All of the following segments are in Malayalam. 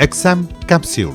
Exam capsule.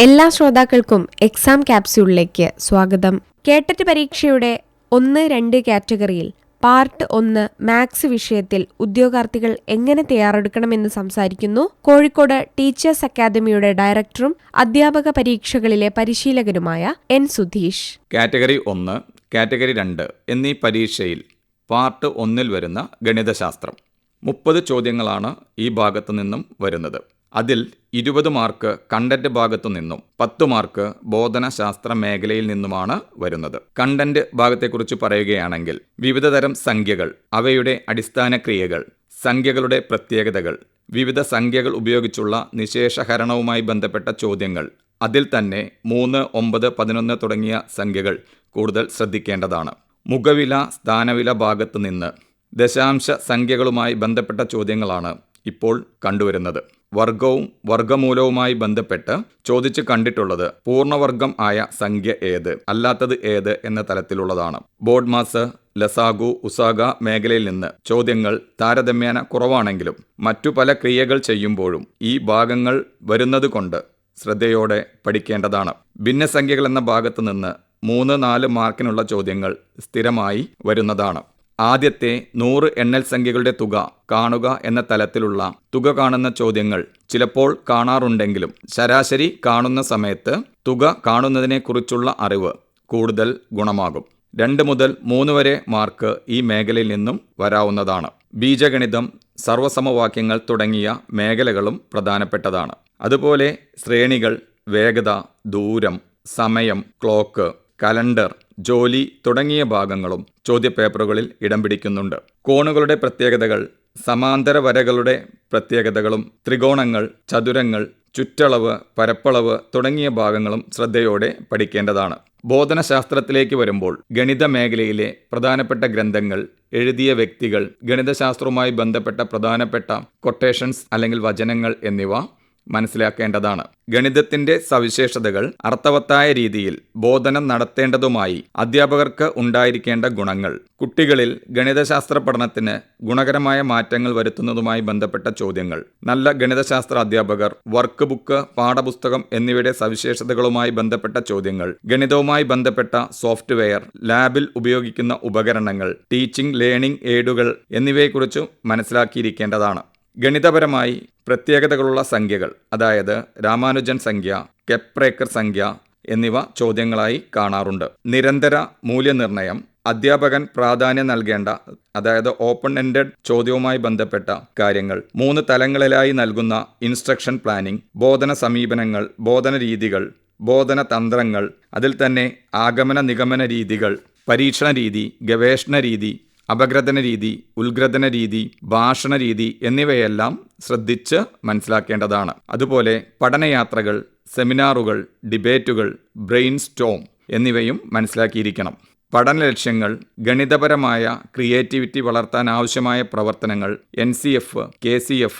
എല്ലാ ശ്രോതാക്കൾക്കും എക്സാം ക്യാപ്സ്യൂളിലേക്ക് സ്വാഗതം. കേട്ടറ്റ് പരീക്ഷയുടെ 1-2 കാറ്റഗറിയിൽ പാർട്ട് 1 മാത്സ് വിഷയത്തിൽ ഉദ്യോഗാർത്ഥികൾ എങ്ങനെ തയ്യാറെടുക്കണമെന്ന് സംസാരിക്കുന്നു കോഴിക്കോട് ടീച്ചേഴ്സ് അക്കാദമിയുടെ ഡയറക്ടറും അധ്യാപക പരീക്ഷകളിലെ പരിശീലകനുമായ എൻ സുധീഷ്. കാറ്റഗറി 1, കാറ്റഗറി 2 എന്നീ പരീക്ഷയിൽ പാർട്ട് 1 വരുന്ന ഗണിതശാസ്ത്രം 30 ചോദ്യങ്ങളാണ് ഈ ഭാഗത്തു നിന്നും വരുന്നത്. അതിൽ 20 മാർക്ക് കണ്ടന്റ് ഭാഗത്തു നിന്നും 10 മാർക്ക് ബോധനശാസ്ത്ര മേഖലയിൽ നിന്നുമാണ് വരുന്നത്. കണ്ടന്റ് ഭാഗത്തെക്കുറിച്ച് പറയുകയാണെങ്കിൽ വിവിധതരം സംഖ്യകൾ, അവയുടെ അടിസ്ഥാന ക്രിയകൾ, സംഖ്യകളുടെ പ്രത്യേകതകൾ, വിവിധ സംഖ്യകൾ ഉപയോഗിച്ചുള്ള നിശേഷഹരണവുമായി ബന്ധപ്പെട്ട ചോദ്യങ്ങൾ, അതിൽ തന്നെ 3, 9, 11 തുടങ്ങിയ സംഖ്യകൾ കൂടുതൽ ശ്രദ്ധിക്കേണ്ടതാണ്. മുഖവില, സ്ഥാനവില ഭാഗത്ത് നിന്ന് ദശാംശ സംഖ്യകളുമായി ബന്ധപ്പെട്ട ചോദ്യങ്ങളാണ് ഇപ്പോൾ കണ്ടുവരുന്നത്. വർഗവും വർഗമൂലവുമായി ബന്ധപ്പെട്ട് ചോദിച്ച് കണ്ടിട്ടുള്ളത് പൂർണ്ണവർഗം ആയ സംഖ്യ ഏത്, അല്ലാത്തത് ഏത് എന്ന തലത്തിലുള്ളതാണ്. ബോർഡ് മാസ്, ലസാഗു, ഉസാഗ മേഖലയിൽ നിന്ന് ചോദ്യങ്ങൾ താരതമ്യേന കുറവാണെങ്കിലും മറ്റു പല ക്രിയകൾ ചെയ്യുമ്പോഴും ഈ ഭാഗങ്ങൾ വരുന്നത് കൊണ്ട് ശ്രദ്ധയോടെ പഠിക്കേണ്ടതാണ്. ഭിന്നസംഖ്യകൾ എന്ന ഭാഗത്ത് നിന്ന് 3-4 മാർക്കിനുള്ള ചോദ്യങ്ങൾ സ്ഥിരമായി വരുന്നതാണ്. ആദ്യത്തെ 100 എണ്ണൽ സംഖ്യകളുടെ തുക കാണുക എന്ന തലത്തിലുള്ള തുക കാണുന്ന ചോദ്യങ്ങൾ ചിലപ്പോൾ കാണാറുണ്ടെങ്കിലും ശരാശരി കാണുന്ന സമയത്ത് തുക കാണുന്നതിനെക്കുറിച്ചുള്ള അറിവ് കൂടുതൽ ഗുണമാകും. 2 മുതൽ 3 വരെ മാർക്ക് ഈ മേഖലയിൽ നിന്നും വരാവുന്നതാണ്. ബീജഗണിതം, സർവ്വസമവാക്യങ്ങൾ തുടങ്ങിയ മേഖലകളും പ്രധാനപ്പെട്ടതാണ്. അതുപോലെ ശ്രേണികൾ, വേഗത, ദൂരം, സമയം, ക്ലോക്ക്, കലണ്ടർ, ജോലി തുടങ്ങിയ ഭാഗങ്ങളും ചോദ്യപേപ്പറുകളിൽ ഇടം പിടിക്കുന്നുണ്ട്. കോണുകളുടെ പ്രത്യേകതകൾ, സമാന്തര വരകളുടെ പ്രത്യേകതകളും, ത്രികോണങ്ങൾ, ചതുരങ്ങൾ, ചുറ്റളവ്, പരപ്പളവ് തുടങ്ങിയ ഭാഗങ്ങളും ശ്രദ്ധയോടെ പഠിക്കേണ്ടതാണ്. ബോധനശാസ്ത്രത്തിലേക്ക് വരുമ്പോൾ ഗണിത മേഖലയിലെ പ്രധാനപ്പെട്ട ഗ്രന്ഥങ്ങൾ, എഴുതിയ വ്യക്തികൾ, ഗണിതശാസ്ത്രവുമായി ബന്ധപ്പെട്ട പ്രധാനപ്പെട്ട കൊട്ടേഷൻസ് അല്ലെങ്കിൽ വചനങ്ങൾ എന്നിവ മനസ്സിലാക്കേണ്ടതാണ്. ഗണിതത്തിന്റെ സവിശേഷതകൾ അർത്ഥവത്തായ രീതിയിൽ ബോധനം നടത്തേണ്ടതുമായി അധ്യാപകർക്ക് ഉണ്ടായിരിക്കേണ്ട ഗുണങ്ങൾ, കുട്ടികളിൽ ഗണിതശാസ്ത്ര പഠനത്തിന് ഗുണകരമായ മാറ്റങ്ങൾ വരുത്തുന്നതുമായി ബന്ധപ്പെട്ട ചോദ്യങ്ങൾ, നല്ല ഗണിതശാസ്ത്ര അധ്യാപകർ, വർക്ക് ബുക്ക്, പാഠപുസ്തകം എന്നിവയുടെ സവിശേഷതകളുമായി ബന്ധപ്പെട്ട ചോദ്യങ്ങൾ, ഗണിതവുമായി ബന്ധപ്പെട്ട സോഫ്റ്റ്വെയർ, ലാബിൽ ഉപയോഗിക്കുന്ന ഉപകരണങ്ങൾ, ടീച്ചിങ് ലേണിംഗ് എയ്ഡുകൾ എന്നിവയെക്കുറിച്ചും മനസ്സിലാക്കിയിരിക്കേണ്ടതാണ്. ഗണിതപരമായി പ്രത്യേകതകളുള്ള സംഖ്യകൾ, അതായത് രാമാനുജൻ സംഖ്യ, കെപ്രേക്കർ സംഖ്യ എന്നിവ ചോദ്യങ്ങളായി കാണാറുണ്ട്. നിരന്തര മൂല്യനിർണ്ണയം, അധ്യാപകൻ പ്രാധാന്യം നൽകേണ്ട, അതായത് ഓപ്പൺ എൻഡഡ് ചോദ്യവുമായി ബന്ധപ്പെട്ട കാര്യങ്ങൾ, 3 തലങ്ങളിലായി നൽകുന്ന ഇൻസ്ട്രക്ഷൻ പ്ലാനിംഗ്, ബോധന സമീപനങ്ങൾ, ബോധന രീതികൾ, ബോധന തന്ത്രങ്ങൾ, അതിൽ തന്നെ ആഗമന നിഗമന രീതികൾ, പരീക്ഷണ രീതി, ഗവേഷണ രീതി, അപഗ്രഥന രീതി, ഉത്ഗ്രഥന രീതി, ഭാഷണ രീതി എന്നിവയെല്ലാം ശ്രദ്ധിച്ച് മനസ്സിലാക്കേണ്ടതാണ്. അതുപോലെ പഠനയാത്രകൾ, സെമിനാറുകൾ, ഡിബേറ്റുകൾ, ബ്രെയിൻ സ്റ്റോം എന്നിവയും മനസ്സിലാക്കിയിരിക്കണം. പഠന ലക്ഷ്യങ്ങൾ, ഗണിതപരമായ ക്രിയേറ്റിവിറ്റി വളർത്താൻ ആവശ്യമായ പ്രവർത്തനങ്ങൾ, NCF, KCF,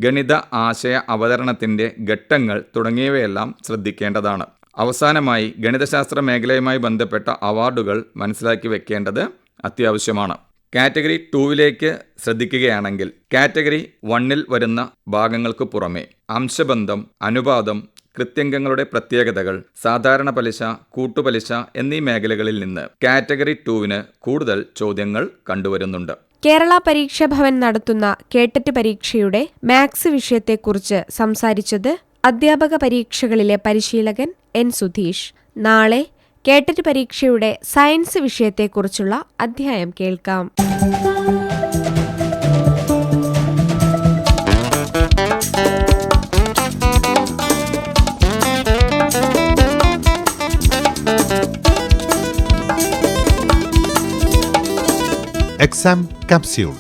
ഗണിത ആശയ അവതരണത്തിൻ്റെ ഘട്ടങ്ങൾ തുടങ്ങിയവയെല്ലാം ശ്രദ്ധിക്കേണ്ടതാണ്. അവസാനമായി ഗണിതശാസ്ത്ര മേഖലയുമായി ബന്ധപ്പെട്ട അവാർഡുകൾ മനസ്സിലാക്കി വെക്കേണ്ടത് അത്യാവശ്യമാണ്. കാറ്റഗറി 2 ശ്രദ്ധിക്കുകയാണെങ്കിൽ കാറ്റഗറി 1 വരുന്ന ഭാഗങ്ങൾക്ക് പുറമെ അംശബന്ധം, അനുപാതം, കൃത്യംഗങ്ങളുടെ പ്രത്യേകതകൾ, സാധാരണ പലിശ, കൂട്ടുപലിശ എന്നീ മേഖലകളിൽ നിന്ന് കാറ്റഗറി 2 കൂടുതൽ ചോദ്യങ്ങൾ കണ്ടുവരുന്നുണ്ട്. കേരള പരീക്ഷാ ഭവൻ നടത്തുന്ന കേട്ടറ്റ് പരീക്ഷയുടെ മാത്സ് വിഷയത്തെക്കുറിച്ച് സംസാരിച്ചത് അധ്യാപക പരീക്ഷകളിലെ പരിശീലകൻ എൻ സുധീഷ്. നാളെ കേട്ടറ്റ് പരീക്ഷയുടെ സയൻസ് വിഷയത്തെക്കുറിച്ചുള്ള അധ്യായം കേൾക്കാം. Exam capsule.